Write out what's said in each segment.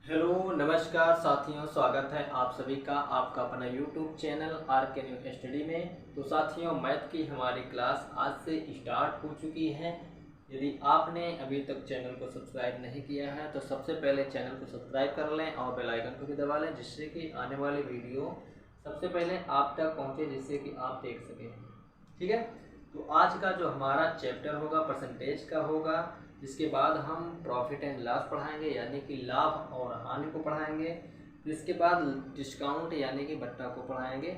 Hello नमस्कार साथियों, स्वागत है आप सभी का आपका अपना यूट्यूब चैनल आर के न्यू स्टडी में। तो साथियों, मैथ की हमारी क्लास आज से स्टार्ट हो चुकी है। यदि आपने अभी तक चैनल को सब्सक्राइब नहीं किया है तो सबसे पहले चैनल को सब्सक्राइब कर लें और बेल आइकन को भी दबा लें, जिससे कि आने वाली वीडियो सबसे पहले आप तक पहुँचे, जिससे कि आप देख सकें। ठीक है, तो आज का जो हमारा चैप्टर होगा परसेंटेज का होगा। इसके बाद हम प्रॉफिट एंड लॉस पढ़ाएंगे, यानी कि लाभ और हानि को पढ़ाएंगे। इसके बाद डिस्काउंट यानी कि बट्टा को पढ़ाएंगे,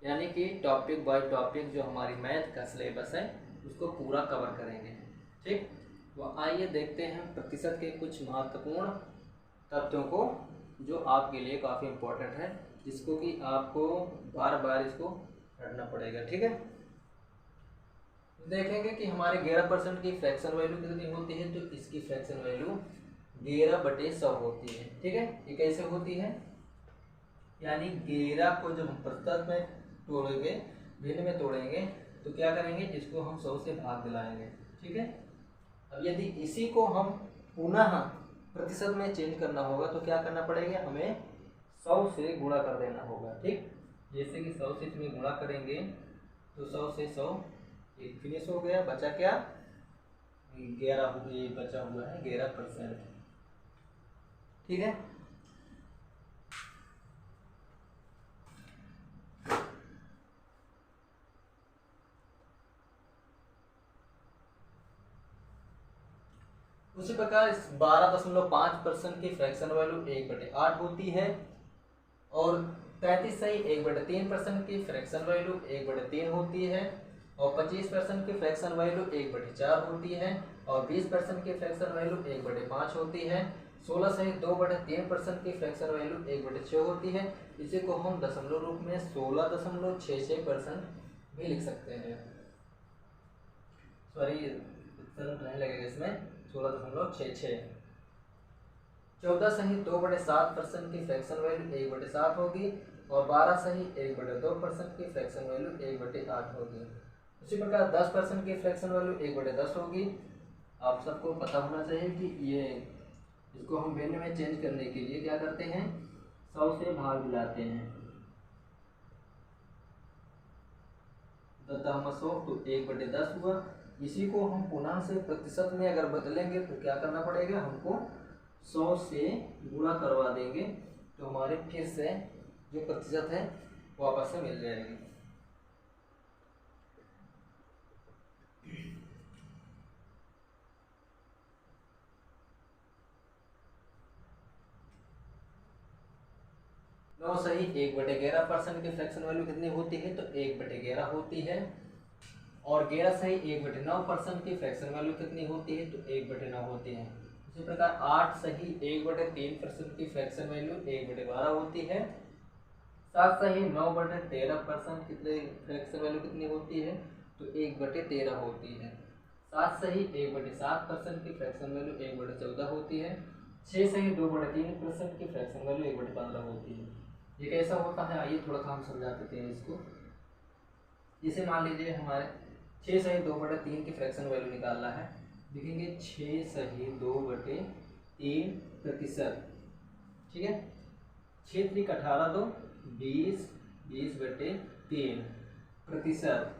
यानी कि टॉपिक बाय टॉपिक जो हमारी मैथ का सिलेबस है उसको पूरा कवर करेंगे। ठीक, तो आइए देखते हैं प्रतिशत के कुछ महत्वपूर्ण तथ्यों को जो आपके लिए काफ़ी इम्पोर्टेंट है, जिसको कि आपको बार बार इसको पढ़ना पड़ेगा। ठीक है, देखेंगे कि हमारे 11% की फ्रैक्शन वैल्यू कितनी होती है। तो इसकी फ्रैक्शन वैल्यू 11/100 होती है। ठीक है, ये कैसे होती है, यानी 11 को जब हम प्रतिशत में तोड़ेंगे, भिन्न में तोड़ेंगे, तो क्या करेंगे, इसको हम 100 से भाग दिलाएंगे। ठीक है, अब यदि इसी को हम पुनः प्रतिशत में चेंज करना होगा तो क्या करना पड़ेगा, हमें 100 से गुणा कर देना होगा। ठीक, जैसे कि 100 से इसमें गुणा करेंगे तो 100 से 100 एक फिनिश हो गया, बचा क्या, 11 ये बचा हुआ है 11%। ठीक है, उसी प्रकार 12.5% की फ्रैक्शन वैल्यू 1/8 होती है, और 33.3% की फ्रैक्शन वैल्यू 1/3 होती है, और 25% की फ्रैक्शन वैल्यू 1/4 होती है, और 20% की फ्रैक्शन वैल्यू 1/5 होती है। 16.2/3% की फ्रैक्शन वैल्यू 1/6 होती है। इसी को हम दशमलव रूप में 16.66% भी लिख सकते हैं। सॉरी, नहीं लगेगा इसमें, 16.66। 14.2/7% की फ्रैक्शन वैल्यू 1/7 होगी, और 12.1/2% की फ्रैक्शन वैल्यू 1/8 होगी। उसी प्रकार 10% की फ्रैक्शन वैल्यू 1/10 होगी। आप सबको पता होना चाहिए कि ये इसको हम भिन्न में चेंज करने के लिए क्या करते हैं, 100 से भाग दिलाते हैं। 10 तो 1/10 हुआ। इसी को हम पुनः से प्रतिशत में अगर बदलेंगे तो क्या करना पड़ेगा, हमको 100 से गुणा करवा देंगे, तो हमारे फिर से जो प्रतिशत है वापस से मिल जाएगी। नौ सही 1/11% की फ्रैक्शन वैल्यू कितनी होती है, तो 1/11 होती है, और 11 सही 1/9% की फ्रैक्शन वैल्यू कितनी होती है, तो 1/9 होती है। इसी प्रकार 8 सही 1/3% की फ्रैक्शन वैल्यू 1/12 होती है। 7 सही 9/13% कितने फ्रैक्शन वैल्यू कितनी होती है, तो 1/13 होती है। 7 सही 1/7% की फ्रैक्शन वैल्यू 1/14 होती है। 6 सही 2/3% की फ्रैक्शन वैल्यू 1/15 होती है। ये कैसा होता है, आइए थोड़ा सा हम समझा देते हैं इसको। जैसे मान लीजिए हमारे 6 सही 2/3 की फ्रैक्शन वैल्यू निकालना है, लिखेंगे 6 सही 2/3%। ठीक है, 6 3 18 2 20 20/3 प्रतिशत।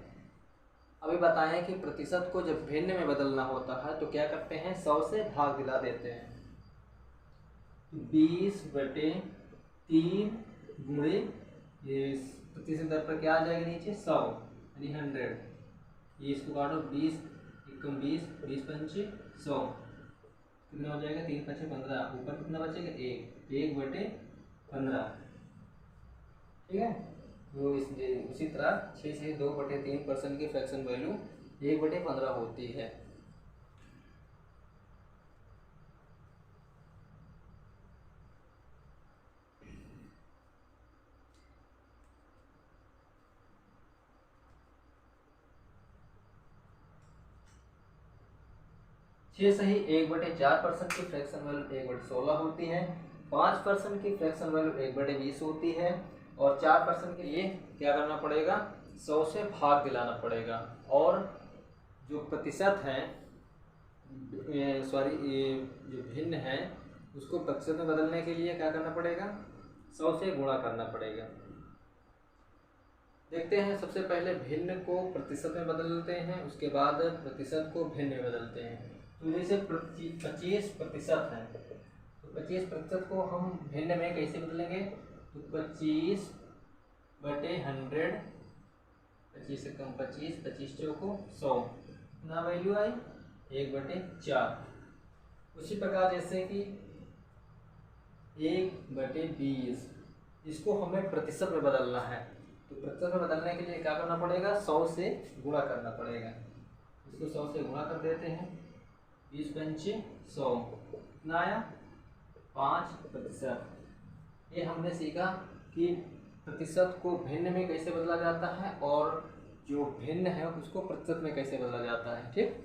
अभी बताएं कि प्रतिशत को जब भिन्न में बदलना होता है तो क्या करते हैं, 100 से भाग दिला देते हैं। 20/3 गुणे ये प्रतिशत दर पर क्या आ जाएगा, नीचे 100 यानी 100। ये इसको काटो, 20 एकम 20 20 पंचे 100 कितना हो जाएगा, 3 5 15, ऊपर कितना बचेगा, 1/15। ठीक है, तो उसी तरह 6 से 2/3% की फ्रैक्शन वैल्यू 1/15 होती है। छः सही 1/4% की फ्रैक्शन वैल्यू 1/16 होती है। 5% की फ्रैक्शन वैल्यू 1/20 होती है, और 4% के लिए क्या करना पड़ेगा, 100 से भाग दिलाना पड़ेगा। और जो प्रतिशत है, सॉरी, ये जो भिन्न है उसको प्रतिशत में बदलने के लिए क्या करना पड़ेगा, 100 से गुणा करना पड़ेगा। देखते हैं, सबसे पहले भिन्न को प्रतिशत में बदलते हैं, उसके बाद प्रतिशत को भिन्न में बदलते हैं। तो जैसे 25% है, तो 25% को हम भिन्न में कैसे बदलेंगे, तो 25/100, 25 से कम 25, 25 चौको 100, कितना वैल्यू आई 1/4। उसी प्रकार जैसे कि 1/20, इसको हमें प्रतिशत में बदलना है, तो प्रतिशत में बदलने के लिए क्या करना पड़ेगा, 100 से गुणा करना पड़ेगा। इसको 100 से गुणा कर देते हैं, 20 पंचे 100, कितना आया 5%। ये हमने सीखा कि प्रतिशत को भिन्न में कैसे बदला जाता है और जो भिन्न है उसको प्रतिशत में कैसे बदला जाता है। ठीक,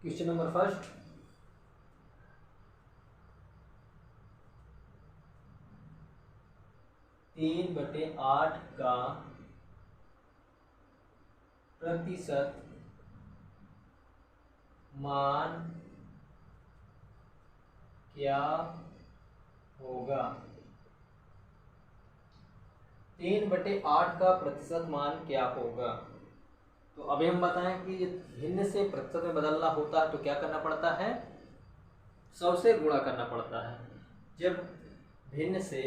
क्वेश्चन नंबर फर्स्ट, 3/8 का प्रतिशत मान क्या होगा। 3/8 का प्रतिशत मान क्या होगा। तो अभी हम बताएं कि भिन्न से प्रतिशत में बदलना होता है तो क्या करना पड़ता है, 100 से गुणा करना पड़ता है। जब भिन्न से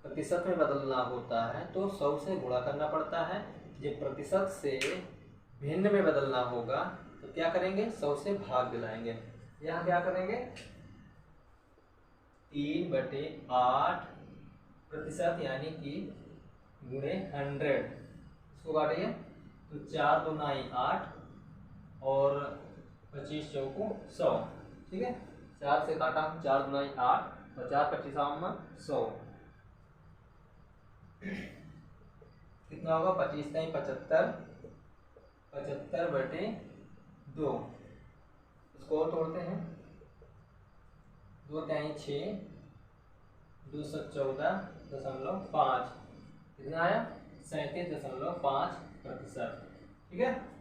प्रतिशत में बदलना होता है तो 100 से गुणा करना पड़ता है। जब प्रतिशत से भिन्न में बदलना होगा तो क्या करेंगे, 100 से भाग दिलाएंगे। यहाँ क्या करेंगे, 3/8 प्रतिशत यानी कि गुणे 100, इसको काटिए तो 4 2 9 8 और 25 चौको 100। ठीक है, 4 से काटा, 4 2 9 8 और 4 25 100, कितना होगा 25 नहीं 75, 75/2। इसको और तोड़ते हैं, 2 3 6, 214.5, कितना आया 37.5%। ठीक है,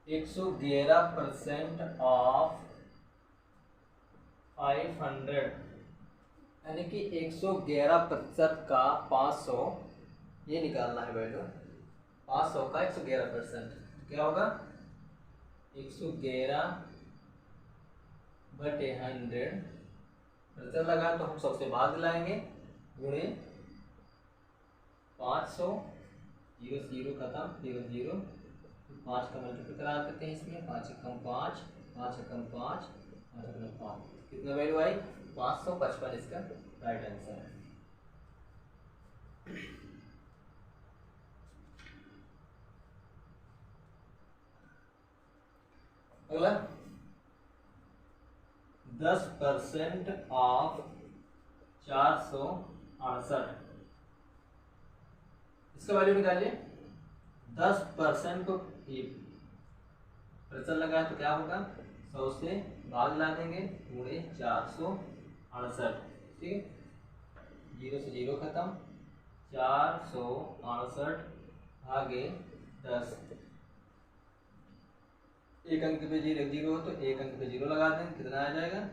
एक 111% ऑफ 500, यानी कि 111% का 500, ये निकालना है वैल्यू। 500 का 111% क्या होगा, 111/100 प्रतिशत लगा तो हम 100 से भाग दिलाएंगे, गुणे 500, 0 0 खत्म, 0 0, 5 का मल्टीप्लाई करा देते हैं इसमें, 5 एकम 5, 5 एकम 5, 5 एकम 5, कितना वैल्यू आई 555, इसका राइट आंसर है। अगला 10% ऑफ 468, इसका वैल्यू निकालिए। 10% को प्रतिशत लगाए तो क्या होगा, 100 से भाग ला देंगे, गुणे 468। ठीक है, 0 से 0 खत्म, 468 भागे 10, एक अंक पे 0 हो तो एक अंक पे 0 लगा देंगे, कितना आ जाएगा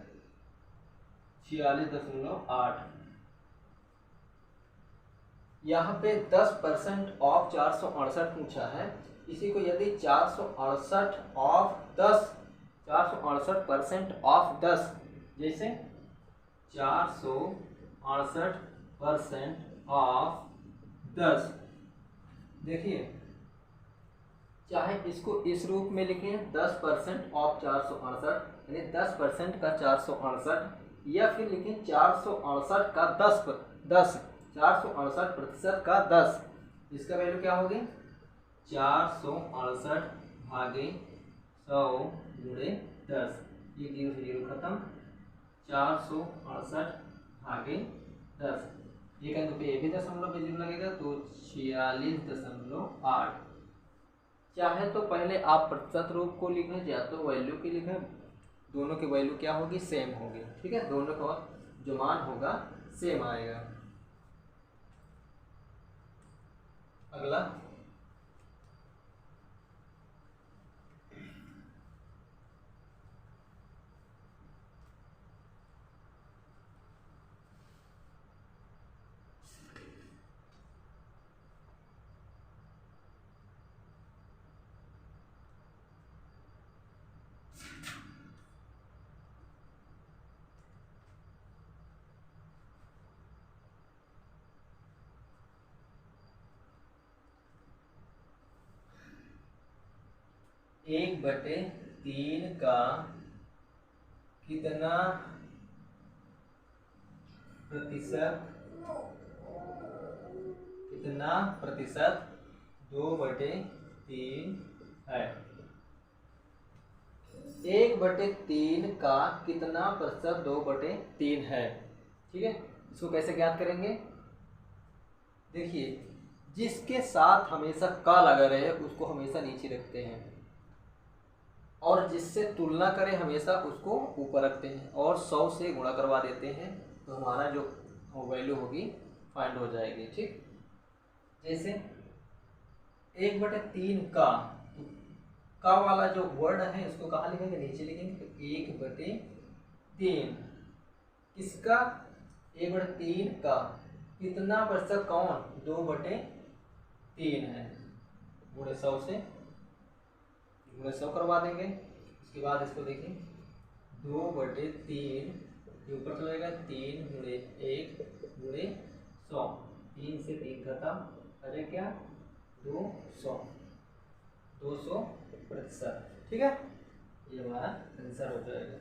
46.8। यहाँ पे 10% ऑफ 468 पूछा है, इसी को यदि 468 ऑफ 10, 468% ऑफ 10, जैसे 468% ऑफ 10, देखिए चाहे इसको इस रूप में लिखें 10% ऑफ 468, यानी 10% का 468, या फिर लिखें 468 का 10, 468% का 10, इसका वैल्यू क्या होगी 468 भागे 100 गुणे 10, ये 0 से 0 खत्म, 468 भागे 10, एक अंक पे ये भी दशमलव पे 0 लगेगा तो 46.8। चाहे तो पहले आप प्रतिशत रूप को लिखें या तो वैल्यू की लिखें, दोनों की वैल्यू क्या होगी, सेम होगी। ठीक है, दोनों का जो मान होगा सेम आएगा। अगला एक बटे 3 का कितना प्रतिशत 2/3 है। 1/3 का कितना प्रतिशत 2/3 है। ठीक है, इसको कैसे ज्ञात करेंगे? देखिए, जिसके साथ हमेशा का लगा रहे उसको हमेशा नीचे रखते हैं, और जिससे तुलना करें हमेशा उसको ऊपर रखते हैं, और 100 से गुणा करवा देते हैं तो हमारा जो वैल्यू होगी फाइंड हो जाएगी। ठीक, जैसे 1/3 का वाला जो वर्ड है उसको कहाँ लिखेंगे, नीचे लिखेंगे। तो 1/3 किसका, 1/3 का कितना प्रतिशत, कौन, 2/3 है, गुणे 100 से गुणे 100 करवा देंगे। उसके बाद इसको देखिए, 2/3 के ऊपर चलेगा 3 गुणे 1 गुणे 100, 3 से 3 खत्म, अरे क्या 200 प्रतिशत। ठीक है, ये हमारा आंसर हो जाएगा।